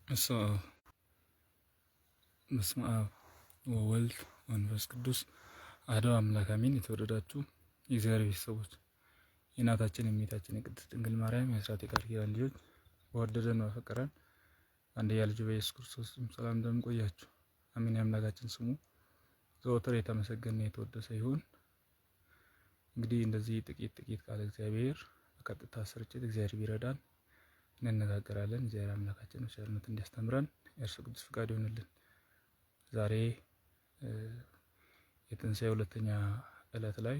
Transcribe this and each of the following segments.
በስመ አብ ወወልድ ወመንፈስ ቅዱስ አሐዱ አምላክ አሜን። የተወደዳችሁ የእግዚአብሔር ቤተሰቦች የእናታችን የእመቤታችን የቅድስት ድንግል ማርያም የአስራት የቃል ኪዳን ልጆች በወደደን በፈቀረን አንድያ ልጁ በኢየሱስ ክርስቶስ ሰላም እንደምን ቆያችሁ? አሜን። የአምላካችን ስሙ ዘወትር የተመሰገነ የተወደሰ ይሁን። እንግዲህ እንደዚህ ጥቂት ቃለ እግዚአብሔር በቀጥታ ስርጭት እግዚአብሔር ቢረዳን እንነጋገራለን። እግዚአብሔር አምላካችን በቸርነቱ እንዲያስተምረን የእርሱ ቅዱስ ፍቃድ ይሆንልን። ዛሬ የትንሣኤ ሁለተኛ ዕለት ላይ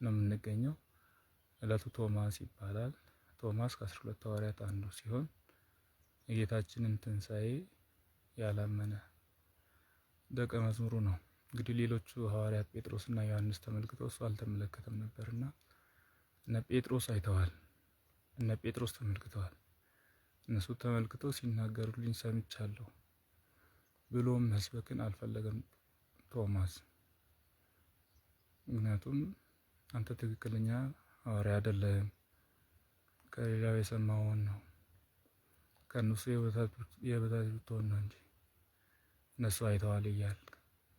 ነው የምንገኘው። ዕለቱ ቶማስ ይባላል። ቶማስ ከ12 ሐዋርያት አንዱ ሲሆን የጌታችንን ትንሣኤ ያላመነ ደቀ መዝሙሩ ነው። እንግዲህ ሌሎቹ ሐዋርያት ጴጥሮስና ዮሐንስ ተመልክተው እሱ አልተመለከተም ነበርና እነ ጴጥሮስ አይተዋል፣ እነ ጴጥሮስ ተመልክተዋል። እነሱ ተመልክተው ሲናገሩልኝ ሰምቻለሁ ብሎም መስበክን አልፈለገም ቶማስ። ምክንያቱም አንተ ትክክለኛ ሐዋርያ አይደለም፣ ከሌላው የሰማውን ነው፣ ከእነሱ የበታች ብትሆን ነው እንጂ እነሱ አይተዋል እያልክ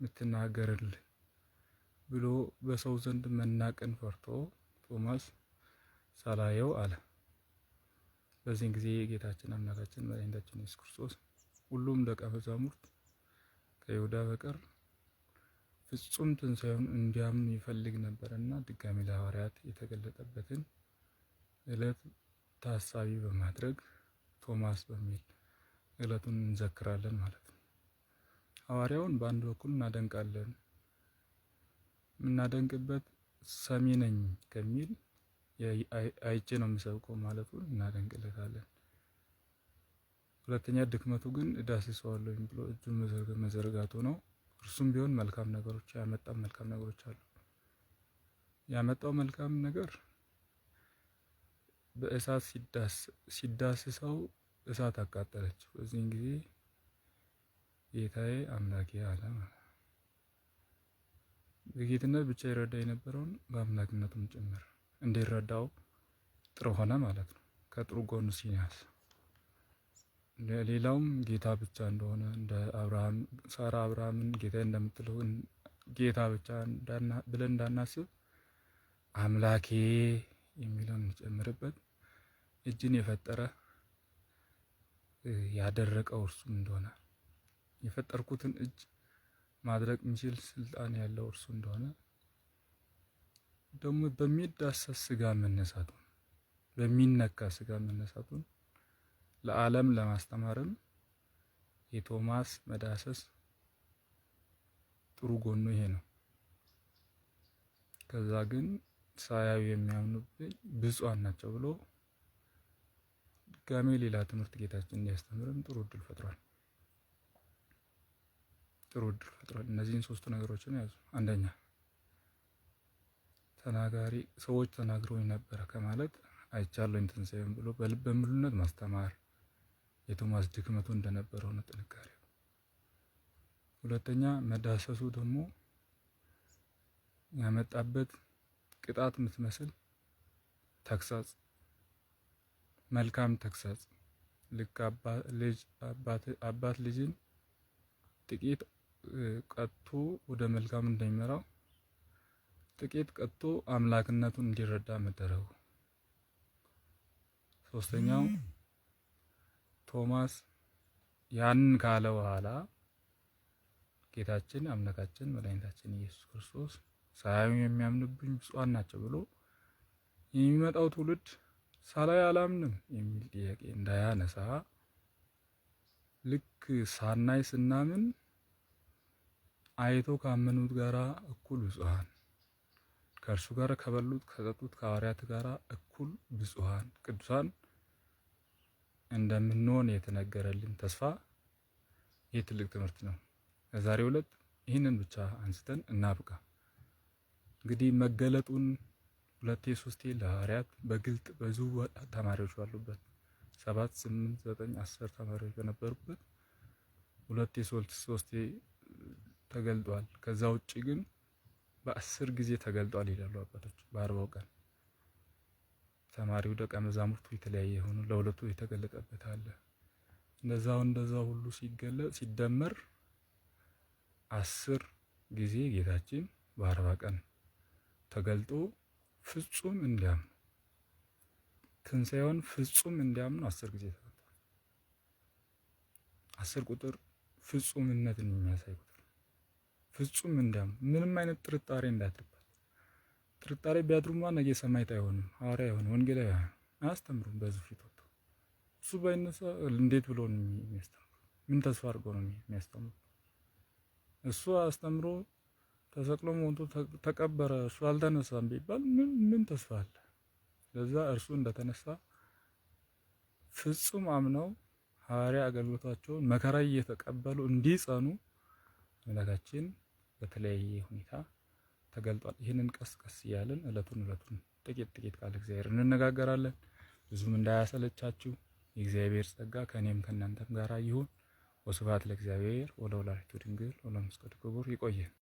የምትናገርልህ ብሎ በሰው ዘንድ መናቅን ፈርቶ ቶማስ ሳላየው አለ። በዚህን ጊዜ ጌታችን አምላካችን መድኃኒታችን ኢየሱስ ክርስቶስ ሁሉም ደቀ መዛሙርት ከይሁዳ በቀር ፍጹም ትንሣኤውን እንዲያምኑ ይፈልግ ነበርና ድጋሚ ለሐዋርያት የተገለጠበትን ዕለት ታሳቢ በማድረግ ቶማስ በሚል ዕለቱን እንዘክራለን ማለት ነው። ሐዋርያውን በአንድ በኩል እናደንቃለን። የምናደንቅበት ሰሚ ነኝ ከሚል አይቼ ነው የምሰብከው ማለቱን እናደንቅለታለን። ሁለተኛ ድክመቱ ግን እዳስሰዋለሁ ብሎ እጁን መዘርጋቱ ነው። እርሱም ቢሆን መልካም ነገሮች መልካም ነገሮች አሉ። ያመጣው መልካም ነገር በእሳት ሲዳስሰው እሳት አቃጠለች። በዚህን ጊዜ ጌታዬ አምላኬ አለ። በጌትነት ብቻ ይረዳ የነበረውን በአምላክነቱም ጭምር እንዲረዳው ጥሩ ሆነ ማለት ነው። ከጥሩ ጎኑ ሲያስ ሌላውም ጌታ ብቻ እንደሆነ እንደ አብርሃም ሳራ አብርሃምን ጌታ እንደምትለው ጌታ ብቻ ብለን እንዳናስብ አምላኬ የሚለውን እንጨምርበት። እጅን የፈጠረ ያደረቀው እርሱም እንደሆነ የፈጠርኩትን እጅ ማድረግ የሚችል ስልጣን ያለው እርሱ እንደሆነ ደግሞ በሚዳሰስ ስጋ መነሳቱን በሚነካ ስጋ መነሳቱን ለዓለም ለማስተማርም የቶማስ መዳሰስ ጥሩ ጎኑ ይሄ ነው። ከዛ ግን ሳያዩ የሚያምኑብኝ ብፁዓን ናቸው ብሎ ድጋሜ ሌላ ትምህርት ጌታችን እንዲያስተምርም ጥሩ እድል ፈጥሯል። እነዚህን ሶስቱ ነገሮችን ያዙ። አንደኛ ተናጋሪ ሰዎች ተናግረውኝ ነበረ ከማለት አይቻለሁ ትንሣኤውን ብሎ በልበ ሙሉነት ማስተማር የቶማስ ድክመቱ እንደነበረው ነው ጥንካሬው። ሁለተኛ መዳሰሱ ደግሞ ያመጣበት ቅጣት የምትመስል ተግሳጽ፣ መልካም ተግሳጽ ልክ አባት ልጅን ጥቂት ቀጥቶ ወደ መልካም እንደሚመራው ጥቂት ቀጥቶ አምላክነቱን እንዲረዳ መደረጉ። ሶስተኛው ቶማስ ያንን ካለ በኋላ ጌታችን አምላካችን መድኃኒታችን ኢየሱስ ክርስቶስ ሳያዩ የሚያምኑብኝ ብፁዓን ናቸው ብሎ የሚመጣው ትውልድ ሳላይ አላምንም የሚል ጥያቄ እንዳያነሳ ልክ ሳናይ ስናምን አይቶ ካመኑት ጋራ እኩል ብፁዓን፣ ከእርሱ ጋር ከበሉት ከጠጡት ከሐዋርያት ጋራ እኩል ብፁዓን ቅዱሳን እንደምንሆን የተነገረልን ተስፋ ይህ ትልቅ ትምህርት ነው። በዛሬው ዕለት ይህንን ብቻ አንስተን እናብቃ። እንግዲህ መገለጡን 2 3 ለሐዋርያት በግልጥ ብዙ ተማሪዎች ባሉበት 7 8 9 10 ተማሪዎች በነበሩበት 2 3 ተገልጧል። ከዛ ውጪ ግን በ10 ጊዜ ተገልጧል ይላሉ አባቶች። በ40 ቀን ተማሪው ደቀ መዛሙርቱ የተለያየ ሆኖ ለሁለቱ የተገለጠበት አለ። እንደዛው ሁሉ ሲደመር 10 ጊዜ ጌታችን በ40 ቀን ተገልጦ ፍጹም እንዲያምኑ ትንሣኤውን ፍጹም እንዲያምኑ 10 ጊዜ ተገልጧል። 10 ቁጥር ፍጹምነትን የሚያሳይ ቁጥር ፍጹም እንዲያምኑ ምንም አይነት ጥርጣሬ እንዳያድርበት። ጥርጣሬ ቢያድሩማ ነገ ሰማዕት አይሆንም፣ ሐዋርያ አይሆንም፣ ወንጌላዊ አይሆንም፣ አያስተምሩም። በዚህ ፊት ወጥቶ እሱ ባይነሳ እንዴት ብሎ ነው የሚያስተምሩ? ምን ተስፋ አድርጎ ነው የሚያስተምሩ? እሱ አስተምሮ ተሰቅሎ ሞቶ ተቀበረ፣ እሱ አልተነሳም ቢባል ምን ተስፋ አለ? ለዛ እርሱ እንደተነሳ ፍጹም አምነው ሐዋርያ አገልግሎታቸውን መከራ እየተቀበሉ እንዲጸኑ አምላካችን በተለያየ ሁኔታ ተገልጧል። ይህንን ቀስ ቀስ እያለን እለቱን ጥቂት ቃል እግዚአብሔር እንነጋገራለን። ብዙም እንዳያሰለቻችሁ የእግዚአብሔር ጸጋ ከእኔም ከእናንተም ጋር ይሁን። ወስብሐት ለእግዚአብሔር ወለወላዲቱ ድንግል ወለመስቀሉ ክቡር። ይቆየን።